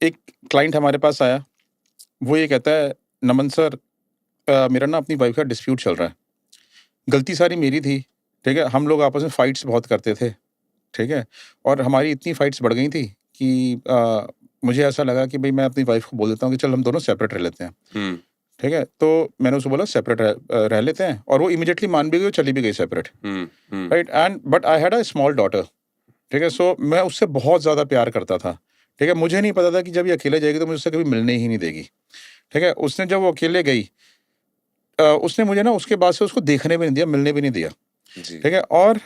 एक क्लाइंट हमारे पास आया, वो ये कहता है, "नमन सर, मेरा ना अपनी वाइफ़ का डिस्प्यूट चल रहा है। गलती सारी मेरी थी, ठीक है? हम लोग आपस में फाइट्स बहुत करते थे, ठीक है? और हमारी इतनी फाइट्स बढ़ गई थी कि मुझे ऐसा लगा कि भई मैं अपनी वाइफ़ को बोल देता हूँ कि चल हम दोनों सेपरेट रह लेते हैं।" हुँ, ठीक है? तो मैंने उसको बोला सेपरेट रह लेते हैं, और वो इमीडिएटली मान भी गई और चली भी गई separate, hmm, hmm, right? And but I had a small daughter, ठीक है? सो मैं उससे बहुत ज़्यादा प्यार करता था, ठीक है? मुझे नहीं पता था कि जब ये अकेले जाएगी तो मुझे उससे कभी मिलने ही नहीं देगी, ठीक है? उसने जब वो अकेले गई, उसने मुझे ना उसके बाद से उसको देखने भी नहीं दिया, मिलने भी नहीं दिया, जी। ठीक है? और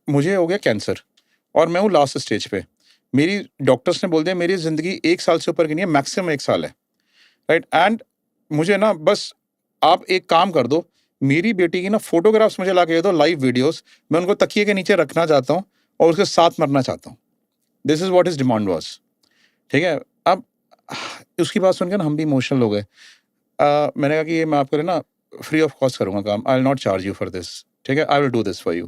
मुझे हो गया कैंसर, और मैं हूँ लास्ट स्टेज पे। मेरी डॉक्टर्स ने बोल दिया मेरी ज़िंदगी 1 साल से ऊपर की नहीं है, मैक्सिमम 1 साल है, राइट? एंड मुझे ना बस आप एक काम कर दो, मेरी बेटी की ना फ़ोटोग्राफ्स मुझे ला के दे दो, लाइव वीडियोज़, मैं उनको तकिए के नीचे रखना चाहता हूँ और उसके साथ मरना चाहता हूँ। This is what his demand was, ठीक है? अब उसकी बात सुन के ना हम भी इमोशनल हो गए। मैंने कहा कि ये मैं आपके लिए ना फ्री ऑफ कॉस्ट करूँगा काम, I will not charge you for this, ठीक है? I will do this for you.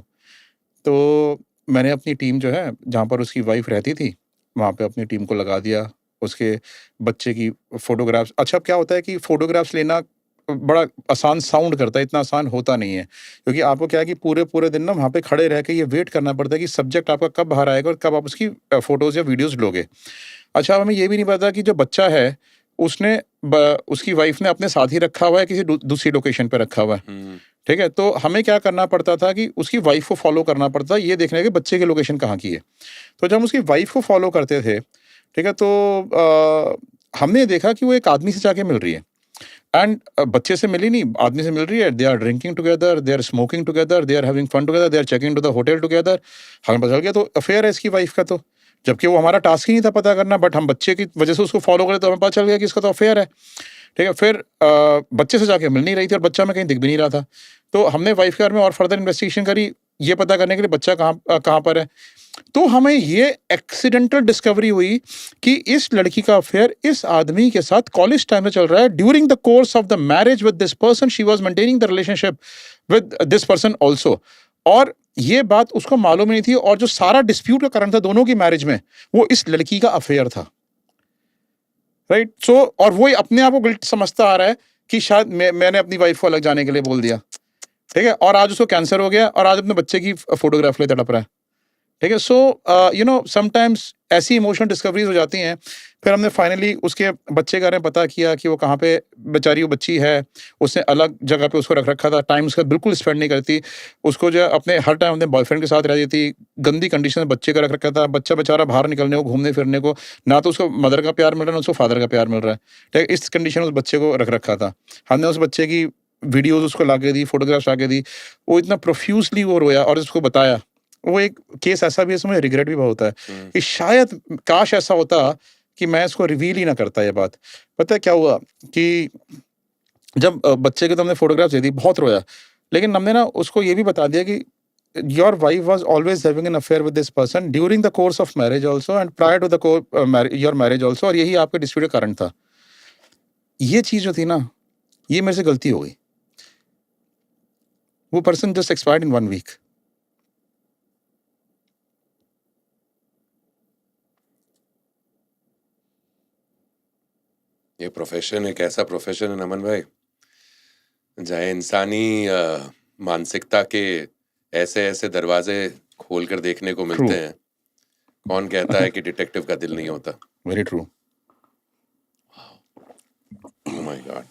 तो मैंने अपनी टीम जो है, जहाँ पर उसकी वाइफ़ रहती थी, वहाँ पे अपनी टीम को लगा दिया। उसके बच्चे की फ़ोटोग्राफ्स, अच्छा अब क्या होता है कि फ़ोटोग्राफ्स लेना बड़ा आसान साउंड करता है, इतना आसान होता नहीं है। क्योंकि आपको क्या है कि पूरे-पूरे दिन ना वहाँ पे खड़े रह के ये वेट करना पड़ता है कि सब्जेक्ट आपका कब बाहर आएगा और कब आप उसकी फ़ोटोज़ या वीडियोज़ लोगे। अच्छा, अब हमें ये भी नहीं पता कि जो बच्चा है, उसने उसकी वाइफ़ ने अपने साथ ही रखा हुआ है, किसी दूसरी लोकेशन पे रखा हुआ है। हुँ, ठीक है? तो हमें क्या करना पड़ता था कि उसकी वाइफ़ को फ़ॉलो करना पड़ता था, ये देखने के बच्चे की लोकेशन कहाँ की है। तो जब हम उसकी वाइफ़ को फ़ॉलो करते थे, ठीक है? तो हमने देखा कि वो एक आदमी से जाके मिल रही है, एंड बच्चे से मिली नहीं, आदमी से मिल रही है, they are drinking together, they are smoking together, they are having fun together, they are checking to the hotel together. हमें पता चल गया तो अफ़ेयर है इसकी वाइफ़ का तो। जबकि वो हमारा टास्क ही नहीं था पता करना, बट हम बच्चे की वजह से उसको फ़ॉलो करे तो हमें पता चल गया कि इसका तो अफ़ेयर है। ठीक है? फिर बच्चे से जाके मिल नहीं रही थी और बच्चा हमें कहीं दिख भी नहीं रहा था। तो हमने वाइफ़ के बारे में और फर्दर इन्वेस्टिगेशन करी, ये पता करने के लिए बच्चा कहाँ पर है। तो हमें ये एक्सीडेंटल डिस्कवरी हुई कि इस लड़की का अफेयर इस आदमी के साथ कॉलेज टाइम में चल रहा है। During the course of the marriage with this person she was maintaining the relationship with this person also, और ये बात उसको मालूम नहीं थी, और जो सारा डिस्प्यूट का कारण था दोनों की मैरिज में, वो इस लड़की का अफेयर था, राइट? सो और वो अपने आप को गिल्ट समझता आ रहा है कि शायद मैंने अपनी वाइफ को अलग जाने के लिए बोल दिया, ठीक है? और आज उसको कैंसर हो गया और आज अपने बच्चे की फोटोग्राफ ले तड़प रहा है, ठीक है? सो यू नो समटाइम्स ऐसी इमोशनल डिस्कवरीज हो जाती हैं। फिर हमने फाइनली उसके बच्चे के बारे में पता किया कि वो कहाँ पे बेचारी वो बच्ची है। उसने अलग जगह पे उसको रख रखा था, टाइम उसका बिल्कुल स्पेंड नहीं करती। उसको जो है अपने हर टाइम अपने बॉयफ्रेंड के साथ रहती थी। गंदी कंडीशन में बच्चे का रख रखा था, बच्चा बेचारा बाहर निकलने को, घूमने फिरने को, ना तो उसको मदर का प्यार मिल रहा है, ना उसको फादर का प्यार मिल रहा है, ठीक है? इस कंडीशन में उस बच्चे को रख रखा था। हमने उस बच्चे की वीडियोज उसको ला के दी, फोटोग्राफ्स ला के दी। वो इतना प्रोफ्यूजली वो रोया और उसको बताया। वो एक केस ऐसा भी है, इसमें रिग्रेट भी बहुत होता है हुँ, कि शायद काश ऐसा होता कि मैं इसको रिवील ही ना करता ये बात। पता है क्या हुआ कि जब बच्चे के तो हमने फोटोग्राफ दे दी, बहुत रोया, लेकिन हमने ना उसको ये भी बता दिया कि your wife was always having an affair with this person during the course of marriage also and prior to the your marriage also, और यही आपके डिस्प्यूट का कारण था। ये चीज जो थी ना, ये मेरे से गलती हो गई। वो पर्सन जस्ट एक्सपायर्ड इन 1 वीक। ये प्रोफ़ेशन एक ऐसा प्रोफ़ेशन है नमन भाई, जहाँ इंसानी मानसिकता के ऐसे-ऐसे दरवाज़े खोल कर देखने को ट्रू। मिलते हैं। कौन कहता है कि डिटेक्टिव का दिल नहीं होता? Very true. Oh my God!